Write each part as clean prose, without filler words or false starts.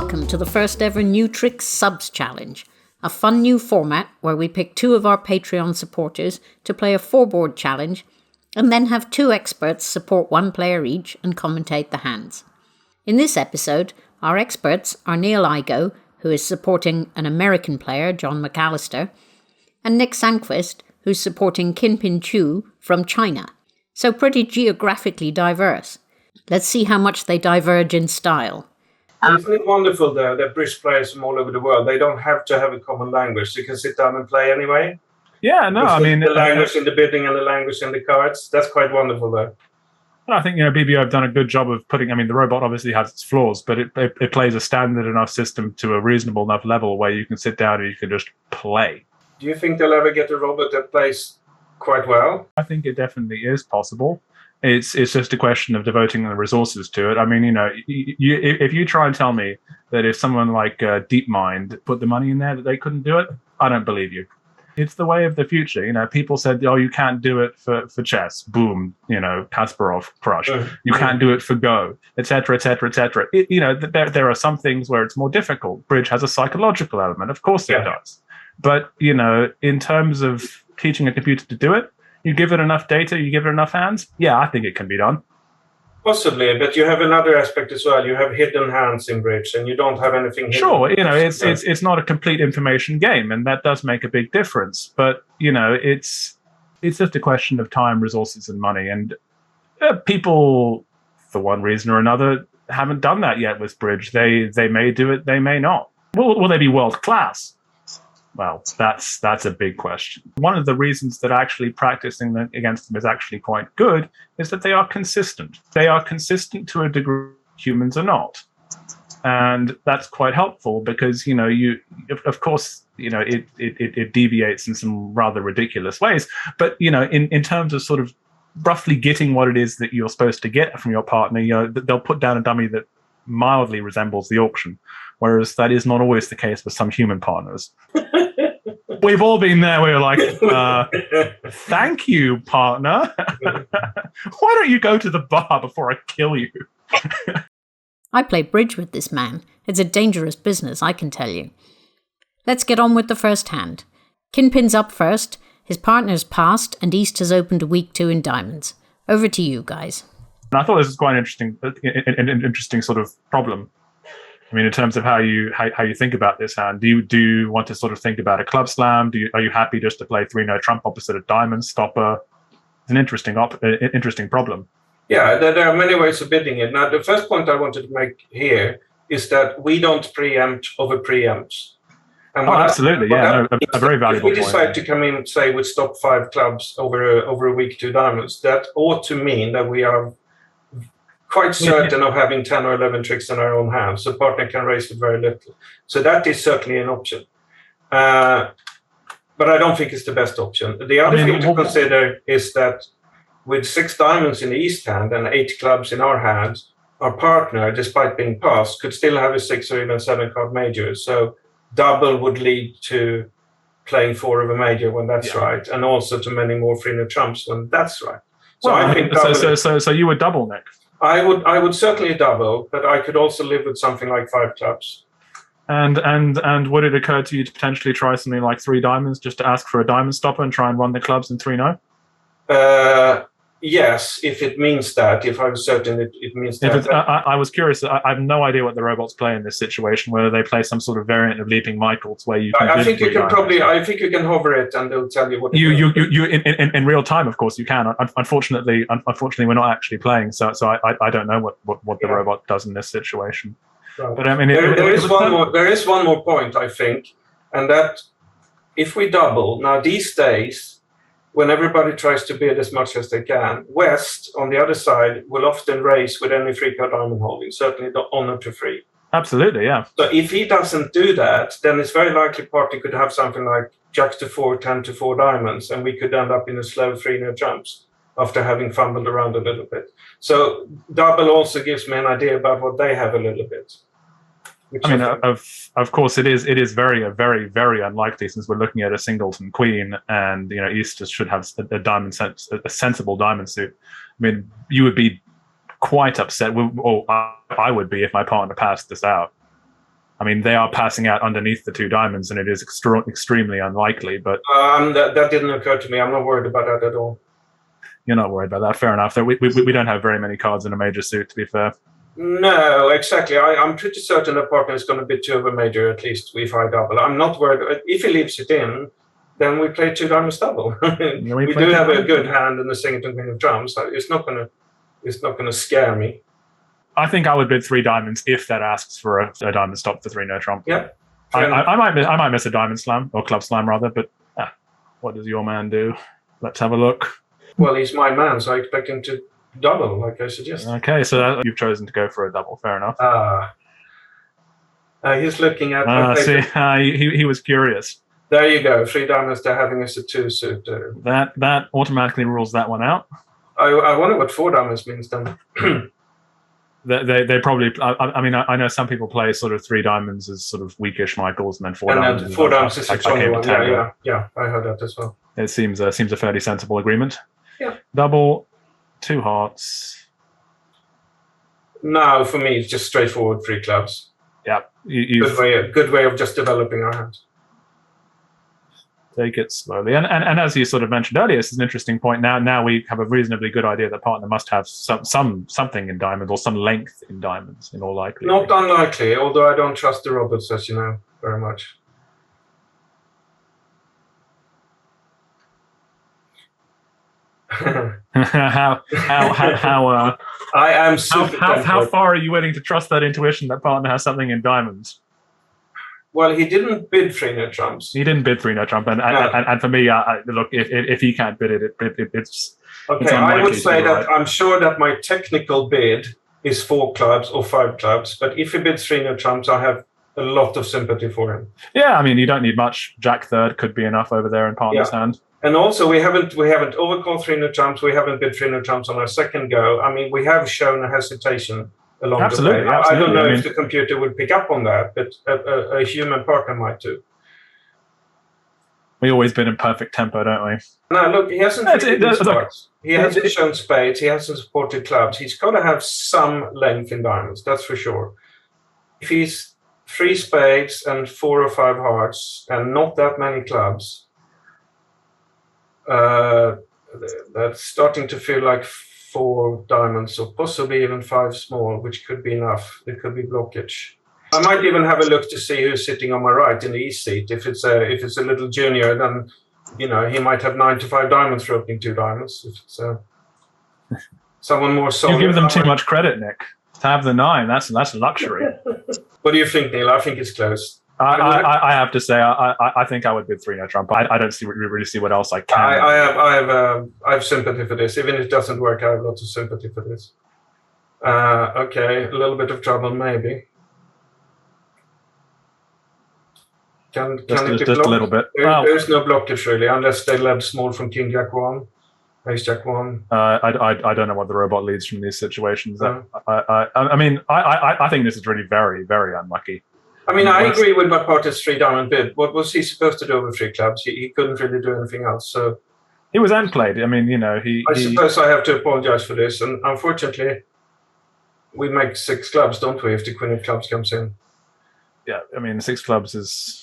Welcome to the first ever New Tricks Subs Challenge, a fun new format where we pick 2 of our Patreon supporters to play a 4-board challenge and then have 2 experts support 1 player each and commentate the hands. In this episode, our experts are Niall Igoe, who is supporting an American player, John McAllister, and Nick Sandqvist, who's supporting Kinpin Chu from China. So pretty geographically diverse. Let's see how much they diverge in style. Isn't it wonderful, though, that British players from all over the world, they don't have to have a common language. You can sit down and play anyway. Yeah, no, I mean... The language in the bidding and the language in the cards, that's quite wonderful, though. I think, BBO have done a good job of putting... the robot obviously has its flaws, but it plays a standard enough system to a reasonable enough level where you can sit down and you can just play. Do you think they'll ever get a robot that plays quite well? I think it definitely is possible. It's just a question of devoting the resources to it. If you try and tell me that if someone like DeepMind put the money in there that they couldn't do it, I don't believe you. It's the way of the future. People said, oh, you can't do it for chess. Boom, Kasparov, crush. You can't do it for Go, etc., etc., etc. There are some things where it's more difficult. Bridge has a psychological element. Of course it does. But, in terms of teaching a computer to do it, you give it enough data, you give it enough hands, yeah, I think it can be done. Possibly, but you have another aspect as well. You have hidden hands in Bridge, and you don't have anything hidden. Sure, it's not a complete information game, and that does make a big difference. But, it's just a question of time, resources, and money. And people, for one reason or another, haven't done that yet with Bridge. They may do it, they may not. Will they be world class? Well, that's a big question. One of the reasons that actually practicing against them is actually quite good is that they are consistent. They are consistent to a degree humans are not. And that's quite helpful because, of course, it deviates in some rather ridiculous ways. But, in terms of sort of roughly getting what it is that you're supposed to get from your partner, they'll put down a dummy that mildly resembles the auction, whereas that is not always the case with some human partners. We've all been there where you're like, thank you, partner. Why don't you go to the bar before I kill you? I play bridge with this man. It's a dangerous business, I can tell you. Let's get on with the first hand. Kinpin's up first, his partner's passed, and East has opened week 2 in diamonds. Over to you, guys. And I thought this was quite an interesting sort of problem. In terms of how you think about this hand, do you want to sort of think about a club slam? Are you happy just to play 3-no trump opposite a diamond stopper? It's an interesting problem. Yeah, there are many ways of bidding it. Now, the first point I wanted to make here is that we don't preempt over preempts. And absolutely, a very valuable point. If we decide to come in, say, with stop 5 clubs over a week 2 diamonds, that ought to mean that we are quite certain of having 10 or 11 tricks in our own hands, so partner can raise with very little. So that is certainly an option. But I don't think it's the best option. The other thing to consider is that with 6 diamonds in the East hand and 8 clubs in our hands, our partner, despite being passed, could still have a 6 or even 7 card major. So double would lead to playing 4 of a major when that's right, and also to many more 3-no trumps when that's right. So I think so you would double, Nick? I would certainly double, but I could also live with something like 5 clubs. And would it occur to you to potentially try something like 3 diamonds, just to ask for a diamond stopper and try and run the clubs in 3-no? Yes, if it means that. If I was certain it means that. I was curious. I have no idea what the robots play in this situation. Whether they play some sort of variant of Leaping Michaels, where you can. I think you can hover it, and they'll tell you what. You in real time, of course, you can. Unfortunately, we're not actually playing, so I don't know what the robot does in this situation. Right. But there is one more point, I think, and that if we double now these days, when everybody tries to bid as much as they can, West, on the other side, will often race with any 3-card diamond holding, certainly the honor to 3. Absolutely, yeah. So if he doesn't do that, then it's very likely party could have something like Jack to 4, 10 to 4 diamonds, and we could end up in a slow 3-no trumps after having fumbled around a little bit. So double also gives me an idea about what they have a little bit. Of course, it is very, very, very unlikely, since we're looking at a singleton queen, and East should have a sensible diamond suit. You would be quite upset, or I would be, if my partner passed this out. I mean, they are passing out underneath the 2 diamonds, and it is extremely unlikely. But that didn't occur to me. I'm not worried about that at all. You're not worried about that. Fair enough. We don't have very many cards in a major suit, to be fair. No, exactly. I'm pretty certain the partner is going to be 2 of a major, at least if I double. I'm not worried. If he leaves it in, then we play 2 diamonds double. We do have a good hand in the singleton queen of trumps. So it's not going to scare me. I think I would bid 3 diamonds if that asks for a diamond stop for 3 no trump. Yeah. I might miss a diamond slam, or club slam rather, but what does your man do? Let's have a look. Well, he's my man, so I expect him to double, like I suggested. Okay, so you've chosen to go for a double. Fair enough. He's looking at... he was curious. There you go. 3 diamonds they're having us a 2 suit. That automatically rules that one out. I wonder what 4 diamonds means then. They probably... I mean, I know some people play sort of 3 diamonds as sort of weakish Michaels, and then 4 diamonds... And 4 diamonds is a stronger one. Yeah, I heard that as well. It seems a fairly sensible agreement. Yeah. Double, 2 hearts. No, for me, it's just straightforward 3 clubs. Yeah. Good way of just developing our hand. Take it slowly. And as you sort of mentioned earlier, this is an interesting point. Now we have a reasonably good idea that partner must have something in diamonds, or some length in diamonds, in all likelihood. Not unlikely, although I don't trust the robots, as you know, very much. How far are you willing to trust that intuition that partner has something in diamonds? Well, he didn't bid 3 no trumps. He didn't bid 3 no trump, and for me, look, if he can't bid it, it's okay. It's I would say that right. I'm sure that my technical bid is 4 clubs or 5 clubs, but if he bids 3 no trumps, I have a lot of sympathy for him. Yeah, I mean, you don't need much. Jack third could be enough over there in partner's hand. And also, we haven't overcalled 3 no trumps. We haven't bid 3 no trumps on our second go. I mean, we have shown a hesitation along the way. I don't know if the computer would pick up on that, but a human partner might too. We always been in perfect tempo, don't we? No, look, he hasn't He hasn't shown spades. He hasn't supported clubs. He's got to have some length in diamonds, that's for sure. If he's 3 spades and 4 or 5 hearts and not that many clubs, that's starting to feel like 4 diamonds, or possibly even 5 small, which could be enough. There could be blockage. I might even have a look to see who's sitting on my right in the east seat. If it's a little junior, then he might have 9 to 5 diamonds for opening 2 diamonds. If it's someone more solid, you give them too much credit, Nick. To have the 9, that's a luxury. What do you think, Neil? I think it's close. I have to say, I think I would bid 3 no trump. I don't really see what else I can. I have sympathy for this. Even if it doesn't work, I have lots of sympathy for this. Okay, a little bit of trouble maybe. Can it be just a little bit. There's no blockage really, unless they led small from King Jack 1, Ace Jack 1. I don't know what the robot leads from these situations. I mean, I think this is really very, very unlucky. I mean, I agree with my partner's 3 diamond bid. What was he supposed to do with 3 clubs? He couldn't really do anything else. So he was end played. I mean, I suppose I have to apologize for this, and unfortunately, we make 6 clubs, don't we? If the Queen of Clubs comes in. Yeah, I mean, 6 clubs is.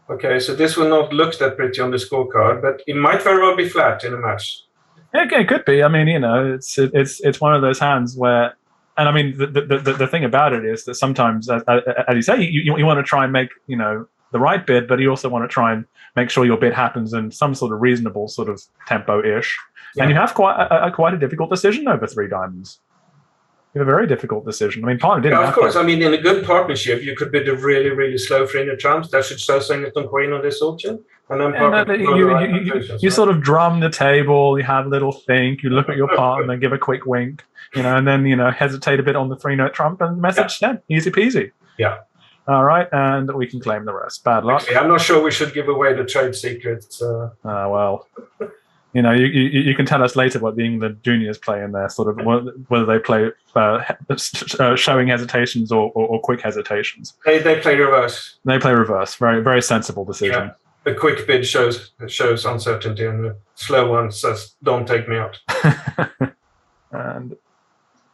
Okay, so this will not look that pretty on the scorecard, but it might very well be flat in a match. Yeah, it could be. I mean, it's one of those hands where, and I mean, the thing about it is that sometimes, as you say, you want to try and make the right bid, but you also want to try and make sure your bid happens in some sort of reasonable sort of tempo-ish. Yeah. And you have quite a difficult decision over 3 diamonds. You have a very difficult decision. I mean, partner didn't. Yeah, of course. I mean, in a good partnership, you could bid a really, really slow 3 no trumps. That should show Singleton Queen on this auction. And then you sort of drum the table, you have a little think, you look at your partner, give a quick wink, and then, hesitate a bit on the 3 no trump and message sent. Easy peasy. Yeah. All right, and we can claim the rest. Bad luck. Actually, I'm not sure we should give away the trade secrets. Well, you can tell us later what the England juniors play in there, sort of whether they play showing hesitations or quick hesitations. They play reverse. They play reverse. Very, very sensible decision. Yeah. The quick bid shows uncertainty, and the slow one says, "Don't take me out." And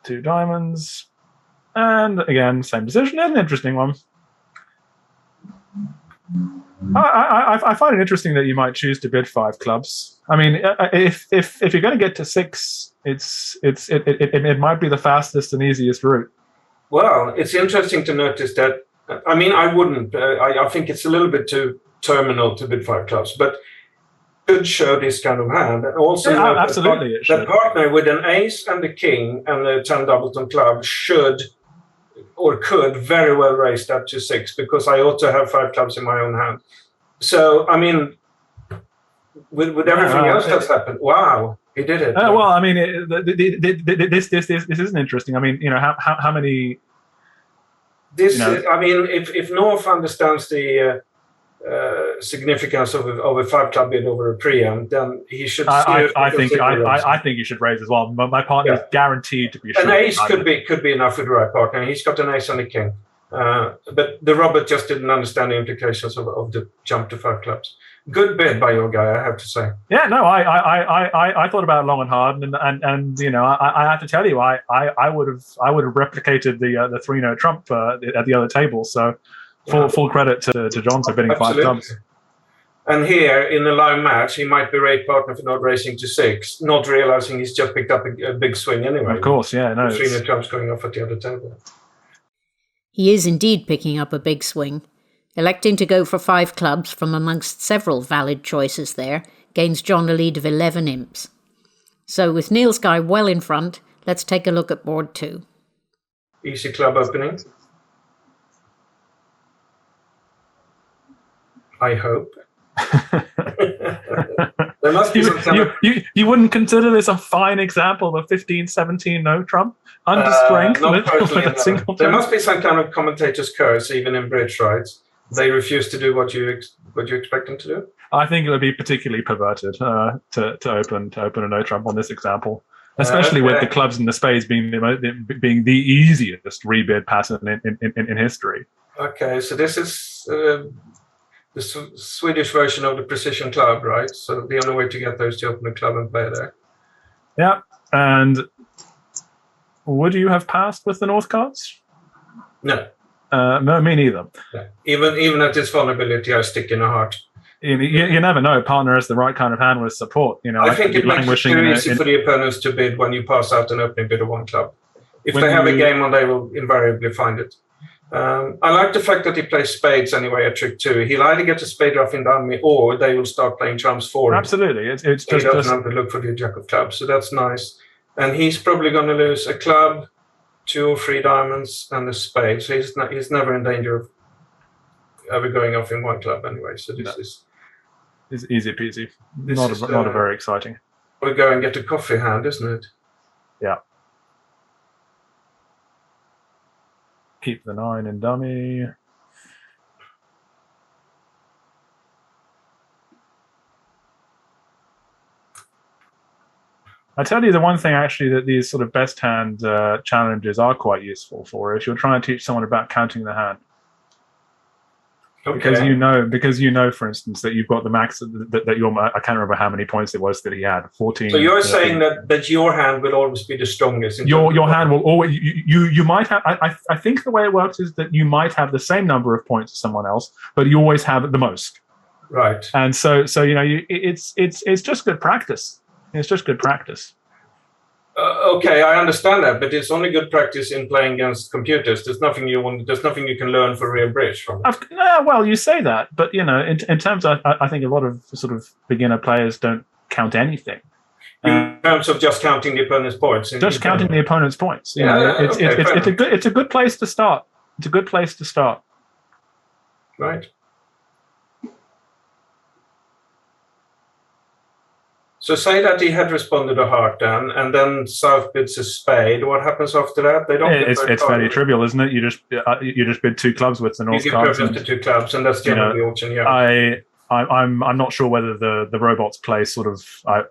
2 diamonds, and again, same decision. An interesting one. I find it interesting that you might choose to bid 5 clubs. I mean, if you're going to get to 6, it might be the fastest and easiest route. Well, it's interesting to notice that. I mean, I wouldn't. I think it's a little bit too terminal to bid 5 clubs, but should show this kind of hand. Also, absolutely, the partner with an ace and a king and a 10 doubleton club should or could very well raise that to 6, because I ought to have 5 clubs in my own hand. So, I mean, with everything else that's happened, wow, he did it. Well, I mean, this isn't interesting. I mean, how many? I mean, if North understands the significance of a 5 club bid over a preempt, then he should. I think you should raise as well. My partner is guaranteed to be. An ace could be enough with the right partner. He's got an ace and a king, but the Robert just didn't understand the implications of the jump to 5 clubs. Good bid by your guy, I have to say. Yeah, no, I thought about it long and hard, and I have to tell you, I would have replicated the 3-note trump at the other table. So. Full credit to John for bidding Absolutely. 5 clubs. And here, in a live match, he might berate partner for not raising to 6, not realizing he's just picked up a big swing anyway. Of course, yeah. No, 3-note trumps going off at the other table. He is indeed picking up a big swing. Electing to go for 5 clubs from amongst several valid choices there gains John a lead of 11 imps. So with Niall's guy well in front, let's take a look at board 2. Easy club opening. I hope. There must be you wouldn't consider this a fine example of 15-17 no trump under strength with a single. There must be some kind of commentator's curse, even in bridge, right? They refuse to do what you expect them to do. I think it would be particularly perverted to open a no trump on this example, especially with the clubs and the spades being the easiest rebid pattern in history. Okay, so this is. The Swedish version of the precision club, right? So the only way to get there is to open a club and play there. Yeah, and would you have passed with the North cards? No. No, me neither. Yeah. Even at this vulnerability, I stick in a heart. You never know. Partner has the right kind of hand with support. I think it makes it too easy for the opponents to bid when you pass out an opening bid of 1 club. If they have a game on, they will invariably find it. I like the fact that he plays spades anyway at trick 2. He'll either get a spade rough in dummy, or they will start playing trumps for him. Absolutely, it's he doesn't have to look for the jack of clubs, so that's nice. And he's probably going to lose a club, 2 or 3 diamonds, and a spade. So he's never in danger of ever going off in 1 club anyway. So this is easy peasy. Not a very exciting. We go and get a coffee hand, isn't it? Yeah. Keep the 9 in dummy. I tell you the one thing actually that these sort of best hand challenges are quite useful for if you're trying to teach someone about counting the hand. Okay. Because you know, for instance, that you've got the max that your I can't remember how many points it was that he had. 14. So you're saying that your hand will always be the strongest. Your hand will always you might have. I think the way it works is that you might have the same number of points as someone else, but you always have the most. Right. And so it's just good practice. It's just good practice. Okay, I understand that, but it's only good practice in playing against computers. There's nothing you can learn for real bridge from it. Well, you say that, but in terms of, I think a lot of sort of beginner players don't count anything. In terms of just counting the opponent's points. Just counting the opponent's points. It's a good place to start. It's a good place to start. Right. So say that he had responded a heart then, and then South bids a spade. What happens after that? They don't. It's fairly trivial, isn't it? You just bid 2 clubs with the North cards. You give preference to 2 clubs, and that's generally the auction. Yeah. I'm not sure whether the robots play sort of I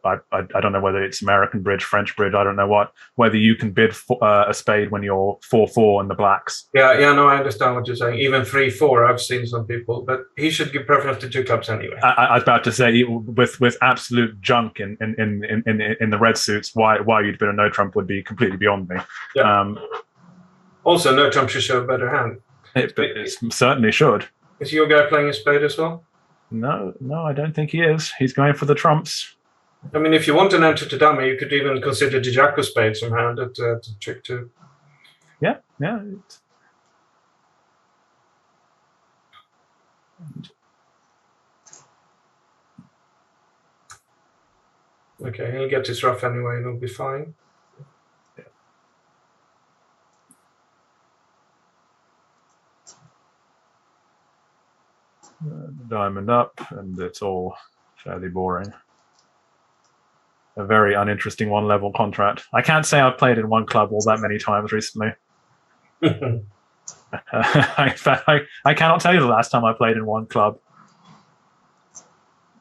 don't know whether it's American bridge, French bridge, I don't know whether you can bid a spade when you're 4-4 and the blacks. Yeah, no, I understand what you're saying. Even 3-4, I've seen some people, but he should give preference to 2 clubs anyway. I was about to say with absolute junk in the red suits, why you'd bid a no trump would be completely beyond me. Yeah. Also, no trump should show a better hand. It certainly should. Is your guy playing a spade as well? No, I don't think he is. He's going for the trumps. I mean, if you want an enter to dummy, you could even consider the jack of spades from hand at trick 2. Yeah. Okay, he'll get his ruff anyway, and it'll be fine. Diamond up, and it's all fairly boring. A very uninteresting one-level contract. I can't say I've played in one club all that many times recently. In fact, I cannot tell you the last time I played in one club.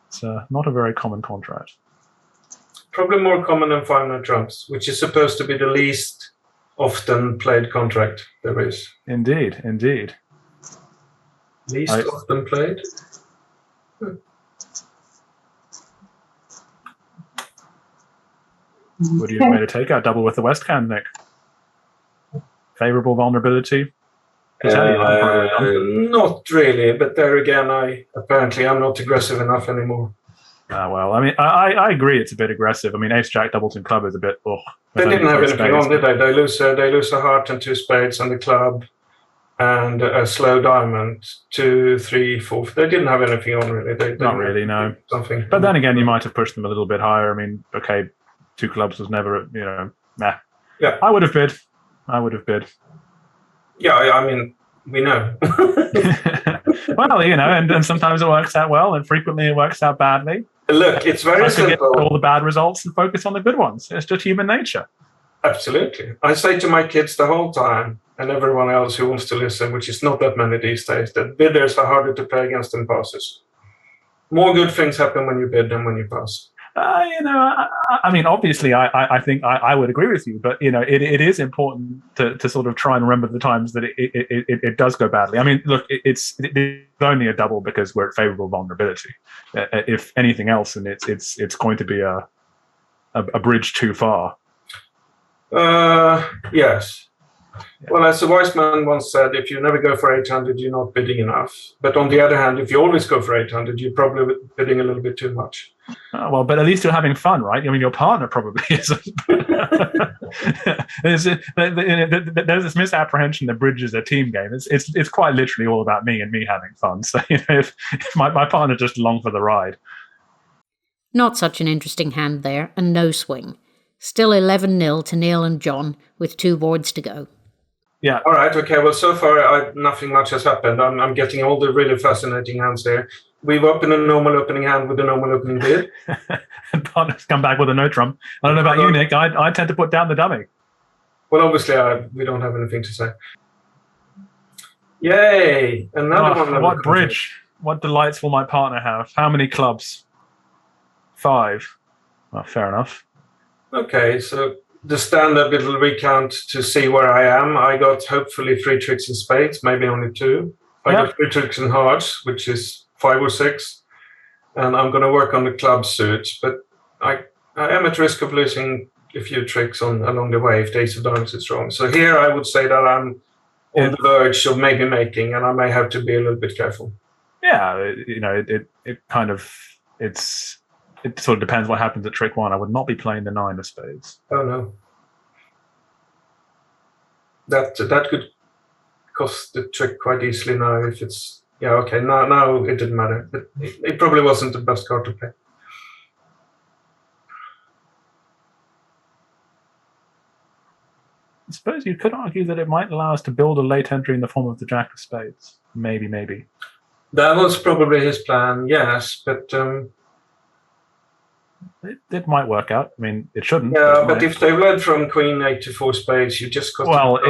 It's not a very common contract. Probably more common than 5-9 trumps, which is supposed to be the least often played contract there is. Indeed. Least often played? Would you have made a takeout double with the West hand, Nick? Favorable vulnerability? Not really, but there again, I'm not aggressive enough anymore. Well, I mean, I agree it's a bit aggressive. I mean, Ace-Jack Doubleton Club is a bit... They didn't have anything on, did they? They lose a heart and 2 spades and the club and a slow diamond, 2, 3, 4. They didn't have anything on, really. Not really, no. Something. But then again, you might have pushed them a little bit higher. I mean, okay, 2 clubs was never, nah. Yeah. I would have bid. Yeah, I mean, we know. Well, and sometimes it works out well, and frequently it works out badly. Look, it's very simple. All the bad results and focus on the good ones. It's just human nature. Absolutely. I say to my kids the whole time, and everyone else who wants to listen, which is not that many these days, that bidders are harder to play against than passes. More good things happen when you bid than when you pass. I mean, obviously, I think I would agree with you, but it is important to sort of try and remember the times that it does go badly. I mean, look, it's only a double because we're at favorable vulnerability. If anything else, and it's going to be a bridge too far. Yes. Well, as a wise man once said, if you never go for 800, you're not bidding enough. But on the other hand, if you always go for 800, you're probably bidding a little bit too much. Well, but at least you're having fun, right? I mean, your partner probably isn't. There's this misapprehension that bridge is a team game. It's quite literally all about me and me having fun. So if my partner just along for the ride. Not such an interesting hand there, and no swing. Still 11-0 to Niall and John, with 2 boards to go. Yeah. All right. Okay. Well, so far, nothing much has happened. I'm getting all the really fascinating hands here. We've opened a normal opening hand with a normal opening bid. And partners come back with a no trump. I don't know about you, Nick. I tend to put down the dummy. Well, obviously, we don't have anything to say. Yay! Another one. What bridge? What delights will my partner have? How many clubs? 5. Well, fair enough. Okay, so the standard little recount to see where I am. I got hopefully 3 tricks in spades, maybe only 2. I got 3 tricks in hearts, which is 5 or 6, and I'm going to work on the club suits. But I am at risk of losing a few tricks along the way if the ace of diamonds is wrong. So here I would say that I'm on the verge of maybe making, and I may have to be a little bit careful. Yeah, it sort of depends what happens at trick 1. I would not be playing the 9 of spades. Oh no, that could cost the trick quite easily now if it's okay. Now it didn't matter. It probably wasn't the best card to play. I suppose you could argue that it might allow us to build a late entry in the form of the jack of spades. Maybe. That was probably his plan, yes, but it might work out. I mean, it shouldn't. Yeah, but if they led from Queen 8 to 4 spades, you just got on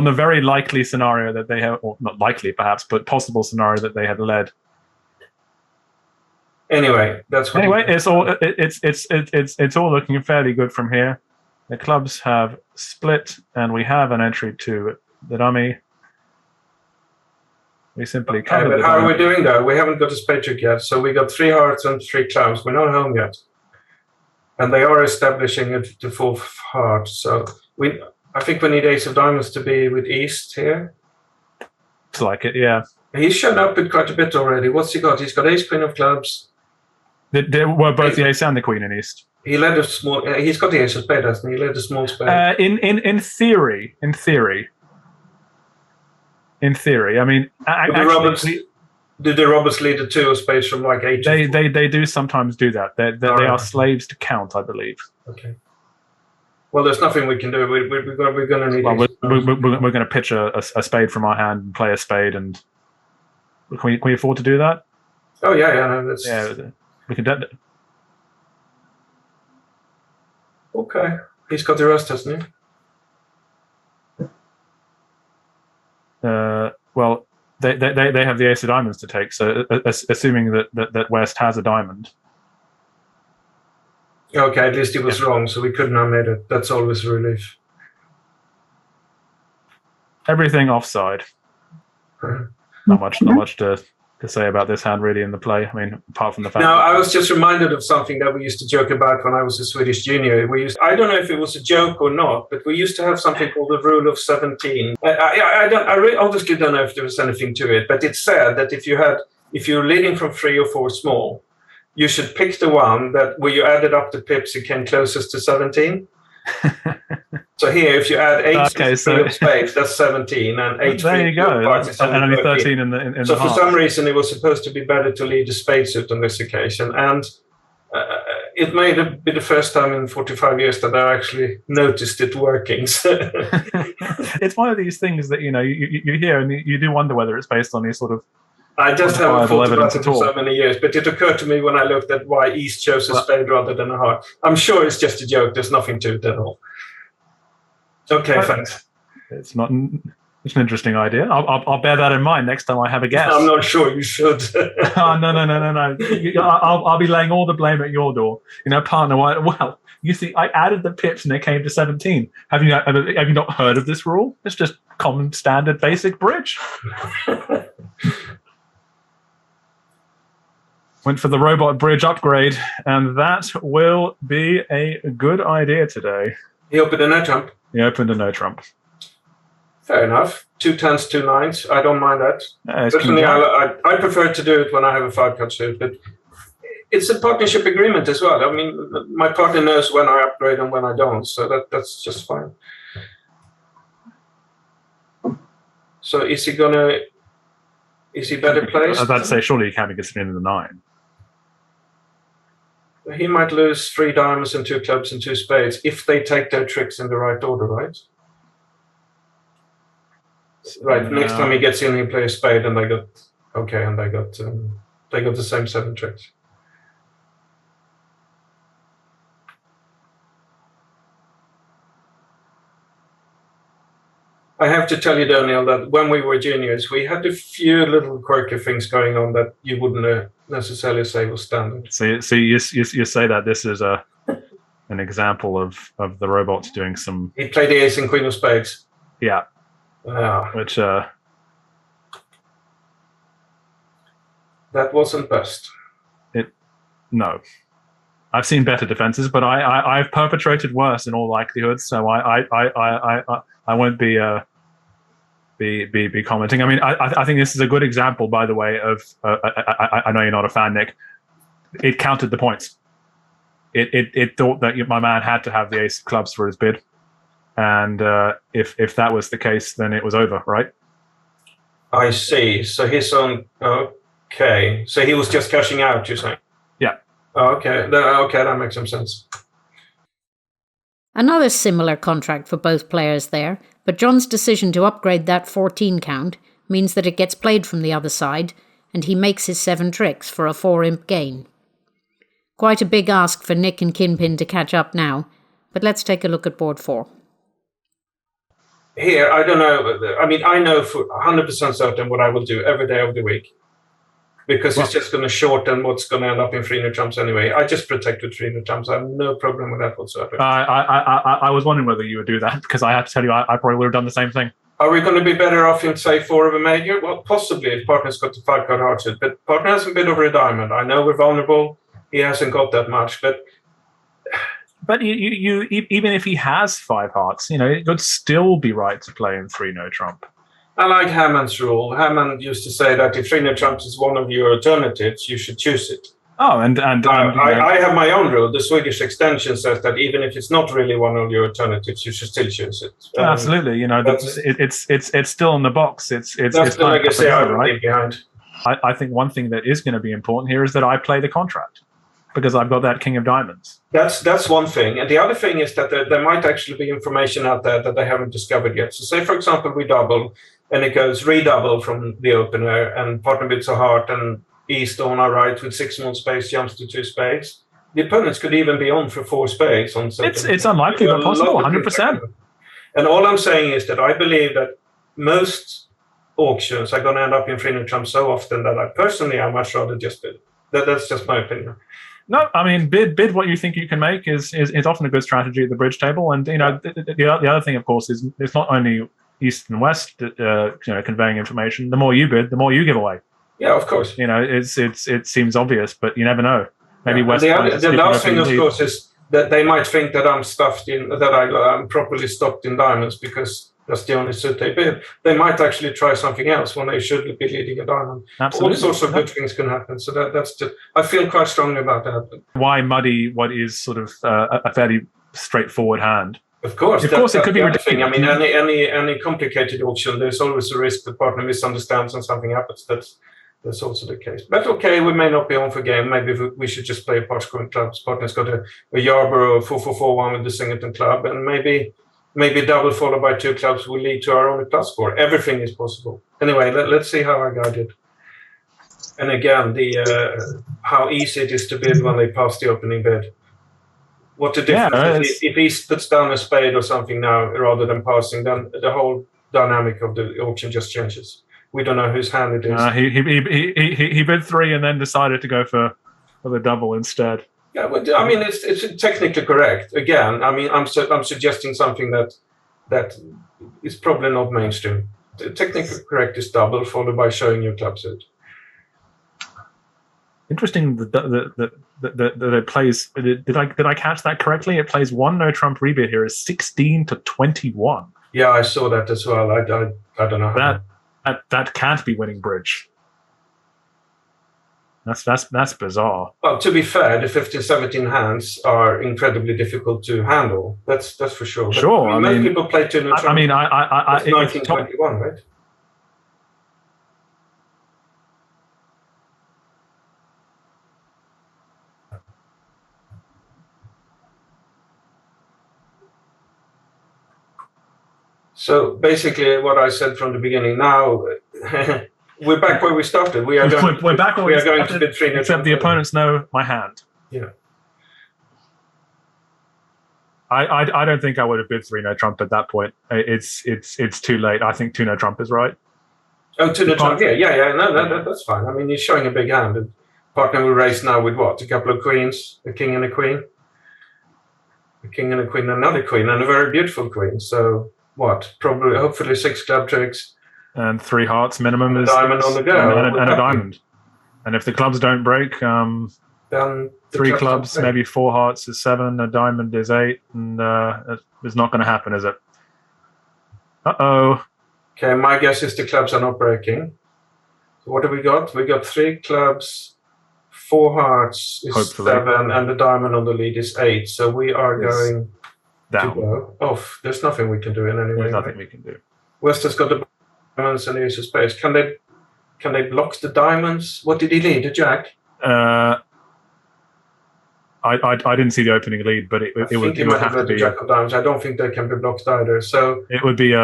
the very likely scenario that they have, or not likely perhaps, but possible scenario that they have led. Anyway, that's what. Anyway, it's all looking fairly good from here. The clubs have split, and we have an entry to the dummy. We simply cover but how are we doing though? We haven't got a spade trick yet, so we got 3 hearts and 3 clubs. We're not home yet, and they are establishing the 4th heart. So I think we need ace of diamonds to be with east here. looked like it, yeah. He's shown up with quite a bit already. What's he got? He's got ace queen of clubs. They were both the ace and the queen in East. He led a small. He's got the ace of spade, hasn't he? He led a small spade. In theory. I mean, Did the Roberts lead the 2 of spades from like 8? They do sometimes do that. They are slaves to count, I believe. Okay. Well, there's nothing we can do. We're going to need. Well, we're going to pitch a spade from our hand and play a spade, and can we afford to do that? Oh yeah. No, that's... Yeah, we can do. Okay, he's got the rest, hasn't he? Well, they have the ace of diamonds to take. So assuming that West has a diamond. Okay, at least he was wrong, so we couldn't have made it. That's always a relief. Everything offside. Not much to say about this hand really in the play. I mean, apart from the fact. No, I was just reminded of something that we used to joke about when I was a Swedish junior. I don't know if it was a joke or not, but we used to have something called the rule of 17. I obviously don't know if there was anything to it, but it said that if you're leading from 3 or 4 small, you should pick the one where you added up the pips, it came closest to 17. So here, if you add 8 of spades, that's 17, and 8 there you go, and only 13 in the So for some reason, it was supposed to be better to lead a spade suit on this occasion, and it may be the first time in 45 years that I actually noticed it working. It's one of these things that you hear, and you do wonder whether it's based on these sort of. I just haven't thought about it for so many years, but it occurred to me when I looked at why East chose a spade rather than a heart. I'm sure it's just a joke. There's nothing to it at all. Okay, thanks. It's not. It's an interesting idea. I'll bear that in mind next time I have a guess. I'm not sure you should. Oh, no. I'll be laying all the blame at your door. Partner. Well, you see, I added the pips and it came to 17. Have you not heard of this rule? It's just common standard basic bridge. Went for the robot bridge upgrade, and that will be a good idea today. He opened a no trump. He opened a no trump. Fair enough. 2 10s, 2 9s. I don't mind that. Personally, I prefer to do it when I have a 5-card suit, but it's a partnership agreement as well. I mean, my partner knows when I upgrade and when I don't, so that's just fine. So is he better placed? I was about to say, surely he can't be considering the 9. He might lose 3 diamonds and 2 clubs and 2 spades if they take their tricks in the right order, right? Right. Next time he gets in, he plays a spade, and they got the same 7 tricks. I have to tell you, Daniel, that when we were juniors, we had a few little quirky things going on that you wouldn't necessarily say was standard. So you say that this is an example of the robots doing some. He played the ace and queen of spades. Yeah. Which that wasn't best. No. I've seen better defenses, but I've perpetrated worse in all likelihood. So I won't be commenting. I mean, I think this is a good example, by the way, of. I know you're not a fan, Nick. It counted the points. It thought that my man had to have the ace of clubs for his bid, and if that was the case, then it was over, right? I see. So he's on. Okay. So he was just cashing out. You're saying? Yeah. Okay. That makes some sense. Another similar contract for both players there, but John's decision to upgrade that 14 count means that it gets played from the other side, and he makes his 7 tricks for a 4-imp gain. Quite a big ask for Nick and Kinpin to catch up now, but let's take a look at board 4. Here, I don't know. I mean, I know for 100% certain what I will do every day of the week, because it's just going to shorten what's going to end up in 3 new trumps anyway. I just protect with 3 new trumps. I have no problem with that whatsoever. I was wondering whether you would do that, because I have to tell you, I probably would have done the same thing. Are we going to be better off in, say, 4 of a major? Well, possibly if partner's got the 5-card heart suit, but partner hasn't bid over a diamond. I know we're vulnerable. He hasn't got that much, but you even if he has 5 hearts, it would still be right to play in 3 no trump. I like Hammond's rule. Hammond used to say that if 3 trumps is one of your alternatives, you should choose it. Oh, and I have my own rule. The Swedish extension says that even if it's not really one of your alternatives, you should still choose it. Absolutely, it's still in the box. It's the legacy I would leave behind. I think one thing that is going to be important here is that I play the contract because I've got that King of Diamonds. That's one thing, and the other thing is that there might actually be information out there that they haven't discovered yet. So, say for example we double, and it goes redouble from the opener, and partner bids a heart, and East on our right with 6 more space jumps to 2 spades. The opponents could even be on for 4 spades on certain. It's unlikely, but possible, 100%. And all I'm saying is that I believe that most auctions are going to end up in 3 trumps so often that I much rather just bid. That's just my opinion. No, I mean bid what you think you can make is often a good strategy at the bridge table, and the other thing, of course, is it's not only East and West conveying information. The more you bid, the more you give away. Yeah, of course. It seems obvious, but you never know. Maybe West. The last thing, of course, is that they might think that I'm properly stocked in diamonds because that's the only suit they bid. They might actually try something else when they should be leading a diamond. Absolutely. All sorts of good things can happen. So that's just. I feel quite strongly about that. Why muddy what is sort of a fairly straightforward hand? Of course, it could be ridiculous. I mean, any complicated auction, there's always a risk the partner misunderstands and something happens. That's also the case. But okay, we may not be on for game. Maybe we should just play par scoring clubs. Partner's got a Yarborough 4-4-4-1 with the Singleton club, and maybe double followed by 2 clubs will lead to our only plus score. Everything is possible. Anyway, let's see how our guy did. And again, the how easy it is to bid when they pass the opening bid. What the difference is, if he puts down a spade or something now rather than passing, then the whole dynamic of the auction just changes. We don't know whose hand it is. He bid 3 and then decided to go for the double instead. Yeah, but I mean it's technically correct. Again, I mean I'm suggesting something that is probably not mainstream. The technically correct is double followed by showing your club suit. Interesting that it plays. Did I catch that correctly? It plays 1 no trump rebid here is 16-21. Yeah, I saw that as well. I don't know how that can't be winning bridge. That's bizarre. Well, to be fair, the 15-17 hands are incredibly difficult to handle. That's for sure. Sure, but most people play 2 no trump. I mean, it's 1921, right? So basically, what I said from the beginning. Now we're back where we started. We're back where we are going to bid 3 no except the opponents know my hand. Yeah. I don't think I would have bid 3 no trump at that point. It's too late. I think 2 no trump is right. Oh, 2 no trump. Yeah. No, that's fine. I mean, he's showing a big hand. The partner will raise now with what? A couple of queens, a king and a queen, a king and a queen, another queen, and a very beautiful queen. So. What? Probably, hopefully 6 club tricks. And 3 hearts minimum is diamond on the go. And a diamond. And if the clubs don't break, then 3 clubs, maybe 4 hearts is 7, a diamond is 8, and it's not going to happen, is it? Uh-oh. Okay, my guess is the clubs are not breaking. So what have we got? We got 3 clubs, 4 hearts is hopefully 7, and the diamond on the lead is 8. So we are going... down. Off. There's nothing we can do in any way. There's nothing we can do. West has got the diamonds and the ace of spades. Can they block the diamonds? What did he lead? A jack? I didn't see the opening lead, but it would have to be jack of diamonds. I don't think they can be blocked either. So it would be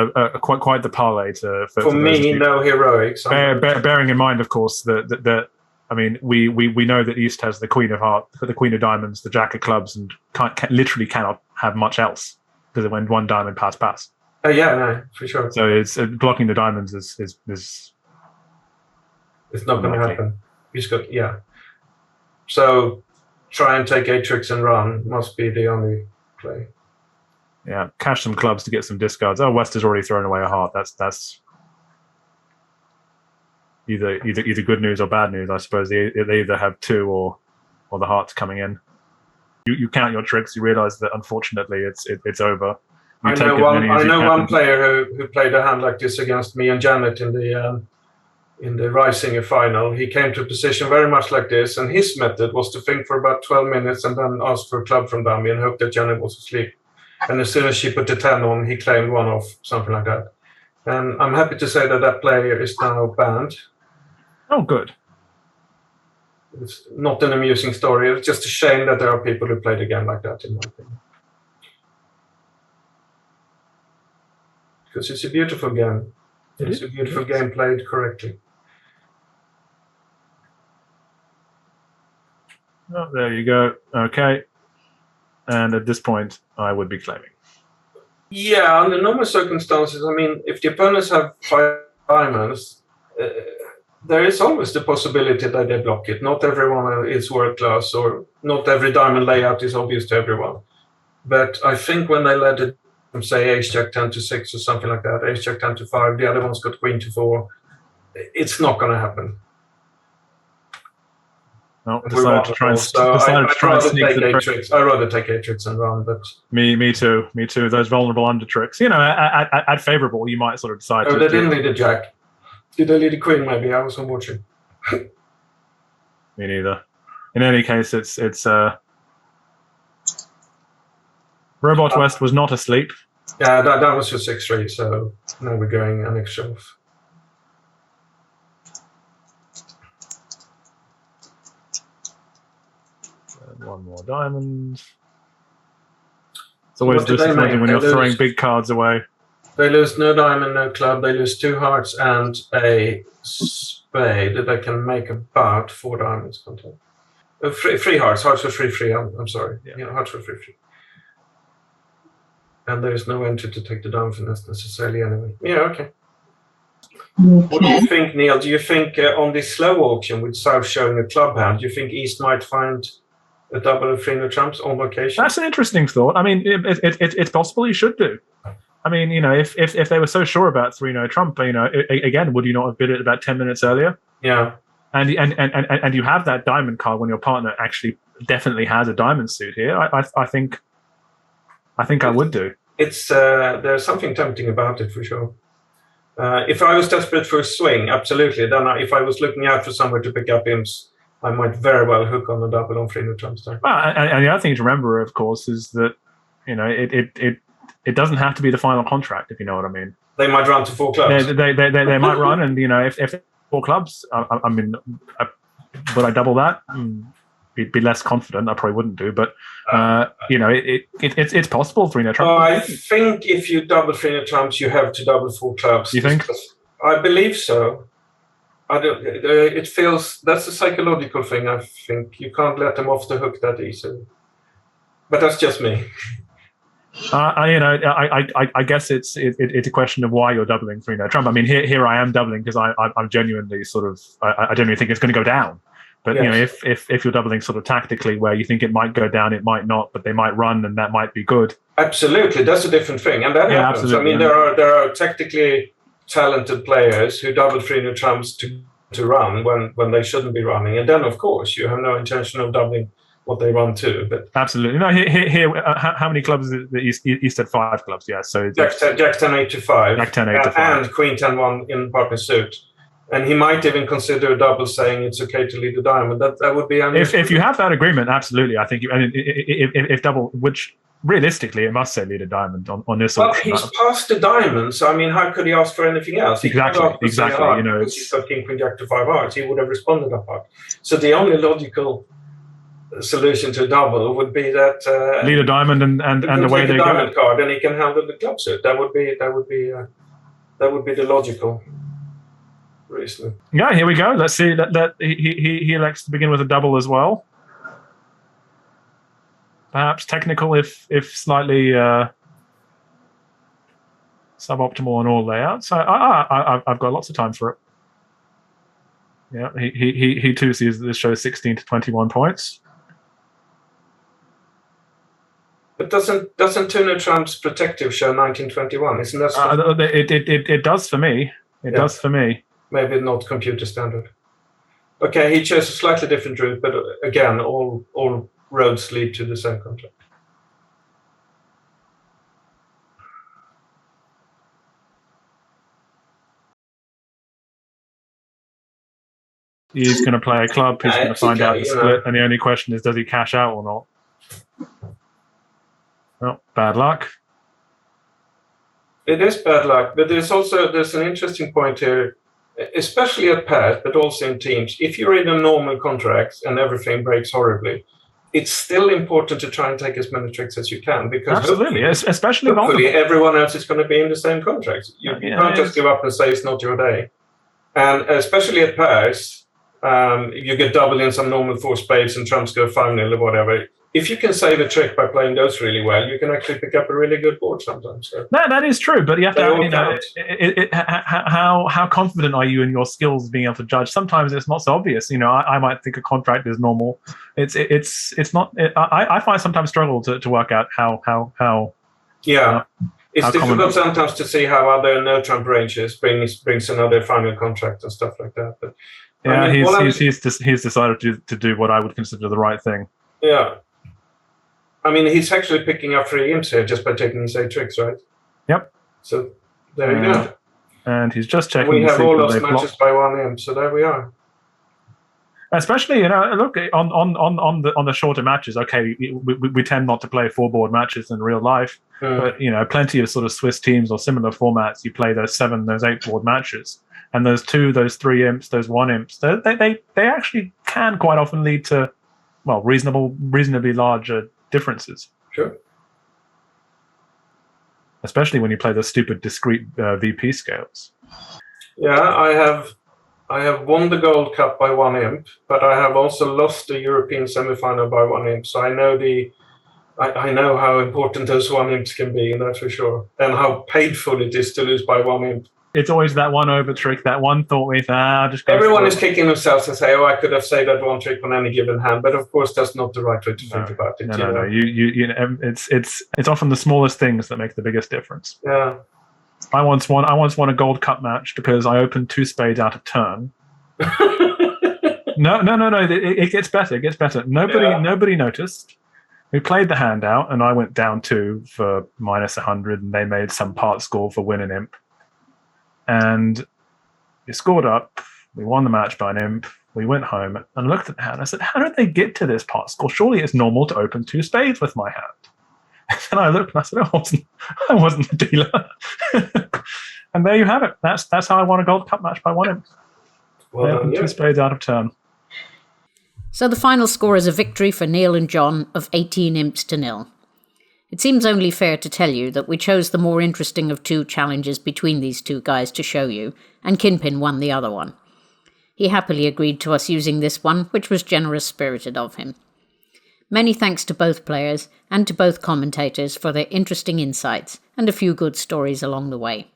quite the parlay for me. No heroics. Bearing in mind, of course, that I mean, we know that East has the Queen of Hearts, the Queen of Diamonds, the Jack of Clubs, and literally cannot have much else because when 1 diamond pass. Yeah, no, for sure. So it's blocking the diamonds is it's not going to happen. He's got So try and take 8 tricks and run must be the only play. Yeah, cash some clubs to get some discards. Oh, West has already thrown away a heart. That's either good news or bad news, I suppose. They either have 2 or the hearts coming in. You count your tricks. You realise that unfortunately it's over. I know one player who played a hand like this against me and Janet in the Risinger final. He came to a position very much like this, and his method was to think for about 12 minutes and then ask for a club from dummy and hope that Janet was asleep. And as soon as she put the 10 on, he claimed one off, something like that. And I'm happy to say that player is now banned. Oh, good. It's not an amusing story. It's just a shame that there are people who play the game like that, in my opinion. Because it's a beautiful game. It's a beautiful game played correctly. Oh, there you go. Okay. And at this point, I would be claiming. Yeah, under normal circumstances, I mean, if the opponents have 5 diamonds, there is always the possibility that they block it. Not everyone is world class, or not every diamond layout is obvious to everyone. But I think when they let it, say, ace-jack 10 to 6 or something like that, ace-jack 10 to 5, the other one's got queen to 4, it's not going to happen. No, decided to try and sneak the trick. I'd rather take 8 tricks and run, but me too. Those vulnerable under tricks. You know, at favourable, you might sort of decide. Oh, they didn't lead a jack. Did they lead a queen? Maybe I wasn't watching. Me neither. In any case, it's Robot West was not asleep. Yeah, that was your 6-3. So now we're going an extra off. One more diamond. It's always disappointing when you're throwing big cards away. They lose no diamond, no club. They lose 2 hearts and a spade. They can make about 4 diamonds. 3 hearts. Hearts for free. I'm sorry. Yeah, hearts for free. And there is no entry to take the diamond finesse necessarily anyway. Yeah, okay. What do you think, Neil? Do you think on this slow auction with South showing a club hand, do you think East might find a double of 3 no trumps on location? That's an interesting thought. I mean, it's possible you should do. I mean, you know, if they were so sure about 3 no trump, you know, again, would you not have bid it about 10 minutes earlier? Yeah. And you have that diamond card when your partner actually definitely has a diamond suit here. I think I would do. It's there's something tempting about it for sure. If I was desperate for a swing, absolutely. Then if I was looking out for somewhere to pick up imps, I might very well hook on a double on 3 no trumps there. Well, and the other thing to remember, of course, is that, you know, it doesn't have to be the final contract, if you know what I mean. They might run to 4 clubs. They might run, and, you know, if 4 clubs, I mean, would I double that? Be less confident. I probably wouldn't do, but you know, it's possible 3 no trumps. Oh, I think if you double 3 no trumps, you have to double 4 clubs. You think? I believe so. I don't. It feels that's a psychological thing. I think you can't let them off the hook that easily. But that's just me. You know, I guess it's a question of why you're doubling 3 no trump. I mean, here I am doubling because I'm genuinely sort of I genuinely think it's going to go down. But yes. You know, if you're doubling sort of tactically, where you think it might go down, it might not, but they might run, and that might be good. Absolutely, that's a different thing, and that happens. Absolutely. I mean, there are tactically talented players who double 3 no trumps to run when they shouldn't be running, and then of course you have no intention of doubling what they run to. But absolutely, no. Here, how many clubs? East had 5 clubs. Yeah, so Jack 10 8 to 5, Jack 10 8 to 5, and Queen 10 1 in partner suit. And he might even consider a double, saying it's okay to lead the diamond. That would be if you have that agreement, absolutely. I think, and if double, which realistically it must say lead a diamond on this. Well, he's past the diamond, so I mean, how could he ask for anything else? Exactly. You know, he's got king, queen, jack to 5 hearts. He would have responded that part. So the only logical solution to double would be that lead a diamond and the way they diamond card, and he can handle the club suit. That would be the logical reason. Yeah, here we go. Let's see that he elects to begin with a double as well. Perhaps technical, if slightly suboptimal on all layouts. I've got lots of time for it. Yeah, he too sees this shows 16 to 21 points. But doesn't 2 no trumps protective show 1921? Isn't that? It does for me. It does for me. Maybe not computer standard. Okay, he chose a slightly different route, but again, all roads lead to the same contract. He's going to play a club. He's going to find out the split, and the only question is, does he cash out or not? Well, bad luck. It is bad luck, but there's an interesting point here, especially at pairs, but also in teams. If you're in a normal contract and everything breaks horribly, it's still important to try and take as many tricks as you can, because absolutely, especially hopefully everyone else is going to be in the same contract. You can't just give up and say it's not your day. And especially at pairs, you get double in some normal 4 spades and trumps go 5-0 or whatever. If you can save a trick by playing those really well, you can actually pick up a really good board sometimes. So. No, that is true, but you have to. How confident are you in your skills being able to judge? Sometimes it's not so obvious. I might think a contract is normal. It's not. I find sometimes struggle to work out how. Yeah, it's difficult sometimes to see how other no trump ranges brings another final contract and stuff like that. But yeah, he's decided to do what I would consider the right thing. Yeah. I mean, he's actually picking up 3 imps here just by taking his 8 tricks, right? Yep. So there you go. And he's just checking. We have all lost matches by 1 imp, so there we are. Especially, look on the shorter matches. Okay, we tend not to play 4-board matches in real life, but plenty of sort of Swiss teams or similar formats. You play those 7, those 8-board matches, and those 2, those 3 imps, those 1 imps. They actually can quite often lead to, well, reasonably larger differences. Sure. Especially when you play the stupid discrete VP scales. Yeah, I have won the Gold Cup by 1 imp, but I have also lost the European semi-final by 1 imp. So I know how important those 1 imps can be, and that's for sure. And how painful it is to lose by 1 imp. It's always that one over trick, that one thought with, just go. Everyone is kicking themselves and say, I could have saved that 1 trick on any given hand. But of course, that's not the right way to think about it. No. It's often the smallest things that make the biggest difference. Yeah. I once won a Gold Cup match because I opened 2 spades out of turn. No. It gets better. It gets better. Nobody noticed. We played the hand out, and I went down 2 for -100, and they made some part score for win an imp. And we scored up. We won the match by an imp. We went home and looked at the hand. I said, "How did they get to this part score? Surely it's normal to open 2 spades with my hand." And I looked and I said, "I wasn't the dealer." And there you have it. That's how I won a Gold Cup match by 1 imp. Well, 2 spades out of turn. So the final score is a victory for Niall and John of 18 imps to 0. It seems only fair to tell you that we chose the more interesting of 2 challenges between these 2 guys to show you, and Kinpin won the other one. He happily agreed to us using this one, which was generous-spirited of him. Many thanks to both players and to both commentators for their interesting insights and a few good stories along the way.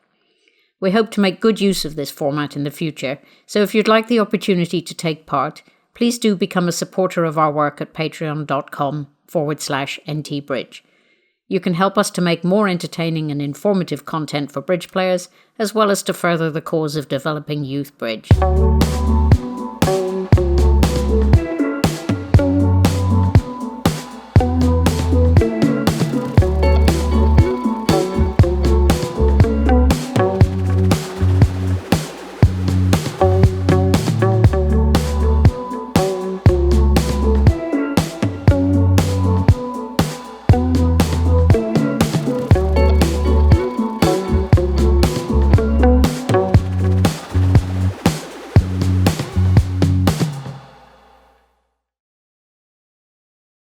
We hope to make good use of this format in the future, so if you'd like the opportunity to take part, please do become a supporter of our work at patreon.com/ntbridge. You can help us to make more entertaining and informative content for bridge players, as well as to further the cause of developing youth bridge.